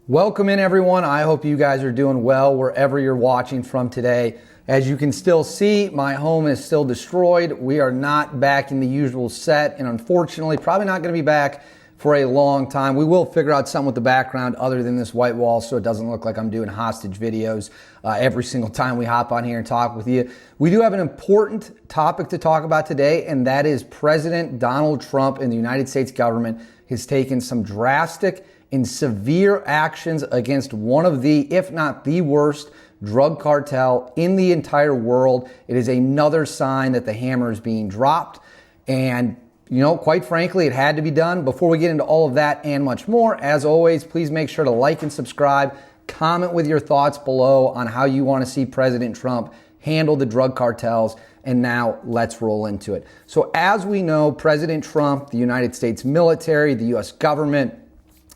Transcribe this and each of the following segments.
Welcome in, everyone. I hope you guys are doing well wherever you're watching from today. As you can still see, my home is still destroyed. We are not back in the usual set, and unfortunately, probably not going to be back for a long time. We will figure out something with the background other than this white wall so it doesn't look like I'm doing hostage videos every single time we hop on here and talk with you. We do have an important topic to talk about today, and that is President Donald Trump and the United States government has taken some drastic and severe actions against one of the, if not the worst, drug cartel in the entire world. It is another sign that the hammer is being dropped. And, you know, quite frankly, it had to be done. Before we get into all of that and much more, as always, please make sure to like and subscribe. Comment with your thoughts below on how you want to see President Trump handle the drug cartels. And now let's roll into it. So as we know, President Trump, the United States military, the U.S. government,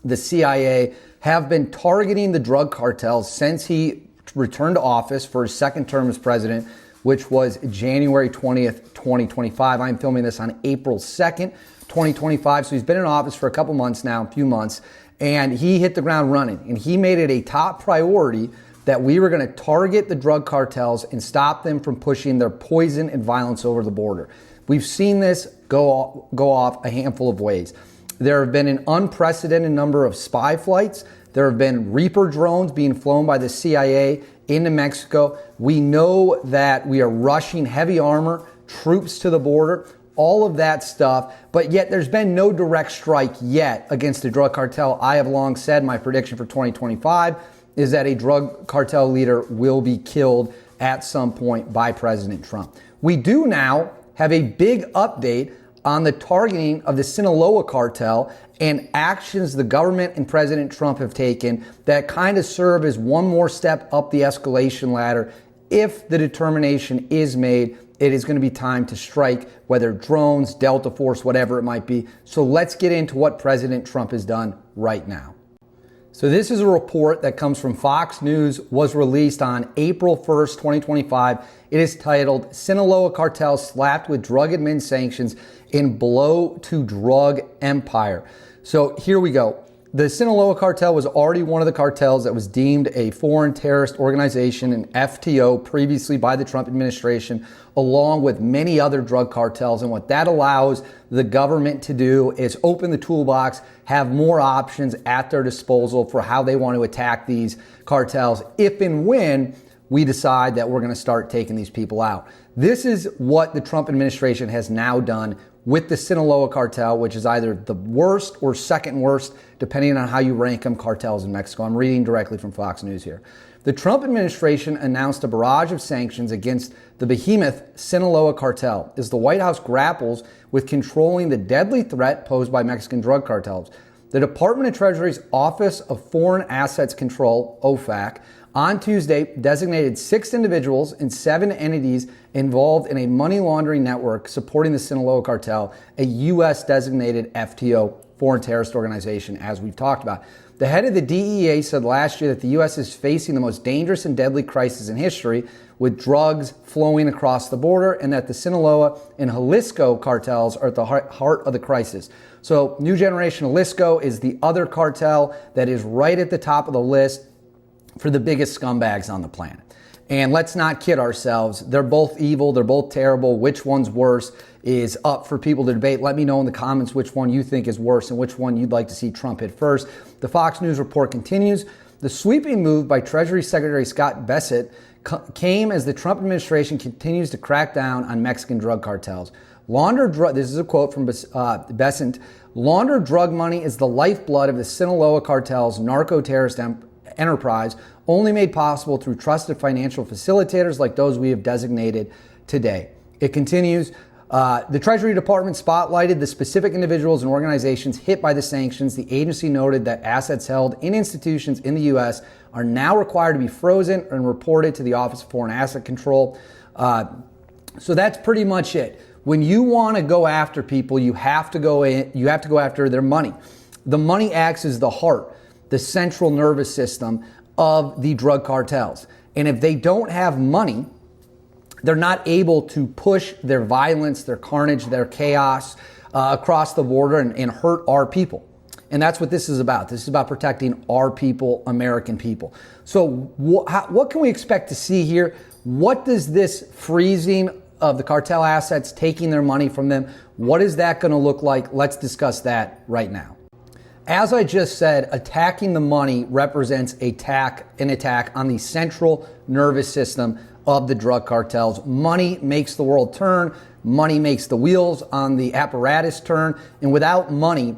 the CIA have been targeting the drug cartels since he returned to office for his second term as president, which was January 20th, 2025. I'm filming this on April 2nd, 2025. So he's been in office for a couple months now, a few months, and he hit the ground running. And he made it a top priority that we were going to target the drug cartels and stop them from pushing their poison and violence over the border. We've seen this go off a handful of ways. There have been an unprecedented number of spy flights. There have been Reaper drones being flown by the CIA into Mexico. We know that we are rushing heavy armor, troops to the border, all of that stuff. But yet there's been no direct strike yet against the drug cartel. I have long said my prediction for 2025 is that a drug cartel leader will be killed at some point by President Trump. We do now have a big update on the targeting of the Sinaloa cartel and actions the government and President Trump have taken that kind of serve as one more step up the escalation ladder. If the determination is made, it is going to be time to strike, whether drones, Delta Force, whatever it might be. So let's get into what President Trump has done right now. So this is a report that comes from Fox News, was released on April 1st, 2025. It is titled, Sinaloa Cartel Slapped with Drug Admin Sanctions in Blow to Drug Empire. So here we go. The Sinaloa Cartel was already one of the cartels that was deemed a foreign terrorist organization, an FTO, previously by the Trump administration, along with many other drug cartels. And what that allows the government to do is open the toolbox, have more options at their disposal for how they want to attack these cartels if and when we decide that we're going to start taking these people out. This is what the Trump administration has now done with the Sinaloa cartel, which is either the worst or second worst, depending on how you rank them, cartels in Mexico. I'm reading directly from Fox News here. The Trump administration announced a barrage of sanctions against the behemoth Sinaloa cartel as the White House grapples with controlling the deadly threat posed by Mexican drug cartels. The Department of Treasury's Office of Foreign Assets Control, OFAC, on Tuesday designated 6 individuals and 7 entities involved in a money laundering network supporting the Sinaloa cartel, a U.S. designated FTO, foreign terrorist organization, as we've talked about. The head of the DEA said last year that the U.S. is facing the most dangerous and deadly crisis in history with drugs flowing across the border, and that the Sinaloa and Jalisco cartels are at the heart of the crisis. So New Generation Jalisco is the other cartel that is right at the top of the list for the biggest scumbags on the planet. And let's not kid ourselves. They're both evil. They're both terrible. Which one's worse is up for people to debate. Let me know in the comments which one you think is worse and which one you'd like to see Trump hit first. The Fox News report continues. The sweeping move by Treasury Secretary Scott Bessent came as the Trump administration continues to crack down on Mexican drug cartels. This is a quote from Bessent. Laundered drug money is the lifeblood of the Sinaloa cartel's narco-terrorist enterprise, only made possible through trusted financial facilitators like those we have designated today. It continues, the Treasury Department spotlighted the specific individuals and organizations hit by the sanctions. The agency noted that assets held in institutions in the U.S. are now required to be frozen and reported to the Office of Foreign Asset Control. So that's pretty much it. When you want to go after people, you have to go after their money. The money acts as the heart, the central nervous system of the drug cartels. And if they don't have money, they're not able to push their violence, their carnage, their chaos across the border and hurt our people. And that's what this is about. This is about protecting our people, American people. So what can we expect to see here? What does this freezing of the cartel assets, taking their money from them, what is that going to look like? Let's discuss that right now. As I just said, attacking the money represents an attack on the central nervous system of the drug cartels. Money makes the world turn. Money makes the wheels on the apparatus turn. And without money,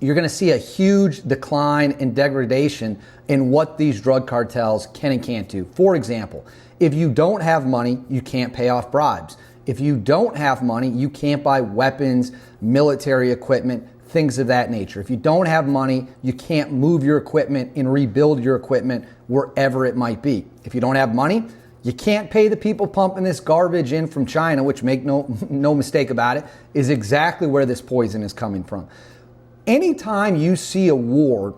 you're going to see a huge decline and degradation in what these drug cartels can and can't do. For example, if you don't have money, you can't pay off bribes. If you don't have money, you can't buy weapons, military equipment, things of that nature. If you don't have money, you can't move your equipment and rebuild your equipment wherever it might be. If you don't have money, you can't pay the people pumping this garbage in from China, which, make no mistake about it, is exactly where this poison is coming from. Anytime you see a war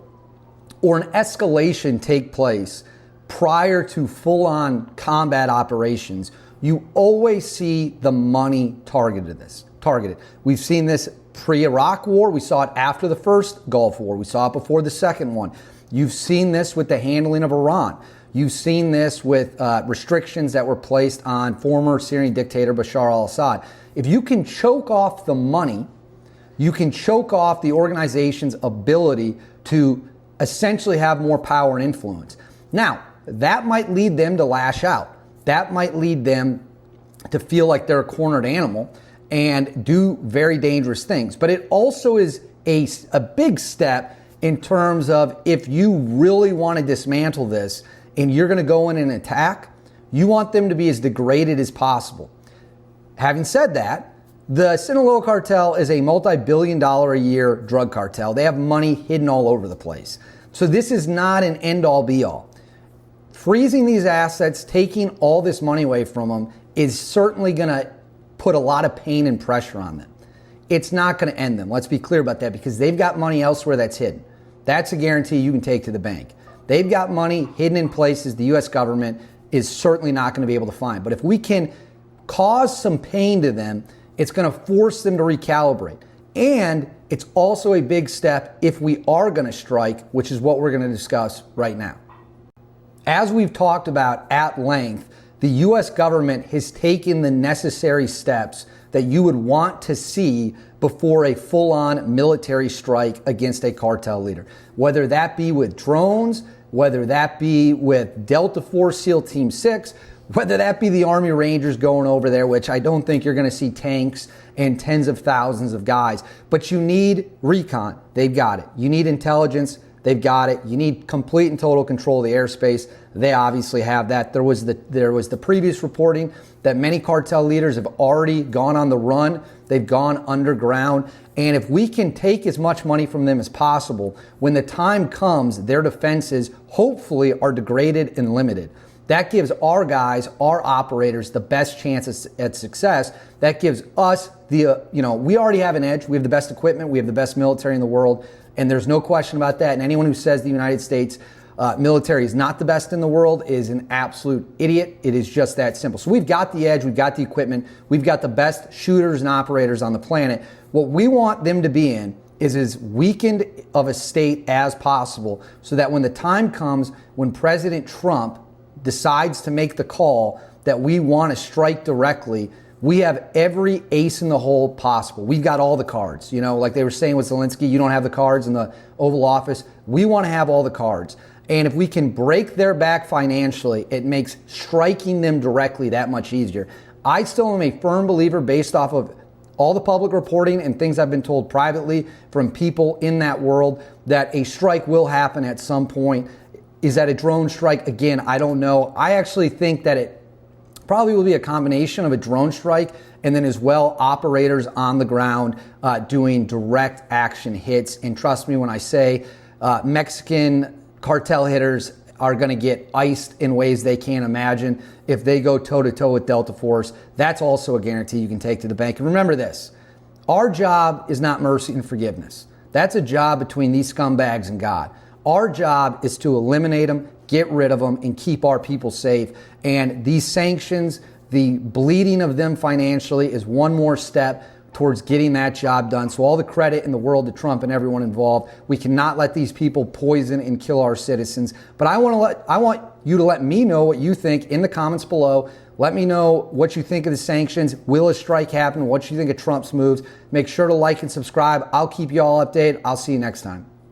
or an escalation take place prior to full-on combat operations, you always see the money targeted. We've seen this pre-Iraq war. We saw it after the first Gulf War. We saw it before the second one. You've seen this with the handling of Iran. You've seen this with restrictions that were placed on former Syrian dictator Bashar al-Assad. If you can choke off the money, you can choke off the organization's ability to essentially have more power and influence. Now, that might lead them to lash out. That might lead them to feel like they're a cornered animal and do very dangerous things. But it also is a big step in terms of if you really want to dismantle this and you're going to go in and attack, you want them to be as degraded as possible. Having said that, the Sinaloa Cartel is a multi-billion-dollar-a-year drug cartel. They have money hidden all over the place. So this is not an end-all be-all. Freezing these assets, taking all this money away from them is certainly going to put a lot of pain and pressure on them. It's not going to end them. Let's be clear about that, because they've got money elsewhere that's hidden. That's a guarantee you can take to the bank. They've got money hidden in places the U.S. government is certainly not going to be able to find. But if we can cause some pain to them, it's going to force them to recalibrate. And it's also a big step if we are going to strike, which is what we're going to discuss right now. As we've talked about at length, the U.S. government has taken the necessary steps that you would want to see before a full-on military strike against a cartel leader. Whether that be with drones, whether that be with Delta Force SEAL Team 6, whether that be the Army Rangers going over there, which I don't think you're going to see tanks and tens of thousands of guys. But you need recon. They've got it. You need intelligence. They've got it. You need complete and total control of the airspace. They obviously have that. There was the previous reporting that many cartel leaders have already gone on the run. They've gone underground. And if we can take as much money from them as possible, when the time comes, their defenses hopefully are degraded and limited. That gives our guys, our operators, the best chances at success. That gives us we already have an edge. We have the best equipment. We have the best military in the world. And there's no question about that. And anyone who says the United States military is not the best in the world is an absolute idiot. It is just that simple. So we've got the edge. We've got the equipment. We've got the best shooters and operators on the planet. What we want them to be in is as weakened of a state as possible, so that when the time comes, when President Trump decides to make the call that we want to strike directly, we have every ace in the hole possible. We've got all the cards. Like they were saying with Zelensky, you don't have the cards in the Oval Office. We want to have all the cards. And if we can break their back financially, it makes striking them directly that much easier. I still am a firm believer, based off of all the public reporting and things I've been told privately from people in that world, that a strike will happen at some point. Is that a drone strike? Again, I don't know. I actually think that it probably will be a combination of a drone strike and then as well operators on the ground doing direct action hits. And trust me when I say Mexican cartel hitters are going to get iced in ways they can't imagine if they go toe-to-toe with Delta Force. That's also a guarantee you can take to the bank. And remember this, our job is not mercy and forgiveness. That's a job between these scumbags and God. Our job is to eliminate them, get rid of them, and keep our people safe. And these sanctions, the bleeding of them financially, is one more step towards getting that job done. So all the credit in the world to Trump and everyone involved. We cannot let these people poison and kill our citizens. But I want you to let me know what you think in the comments below. Let me know what you think of the sanctions. Will a strike happen? What you think of Trump's moves? Make sure to like and subscribe. I'll keep you all updated. I'll see you next time.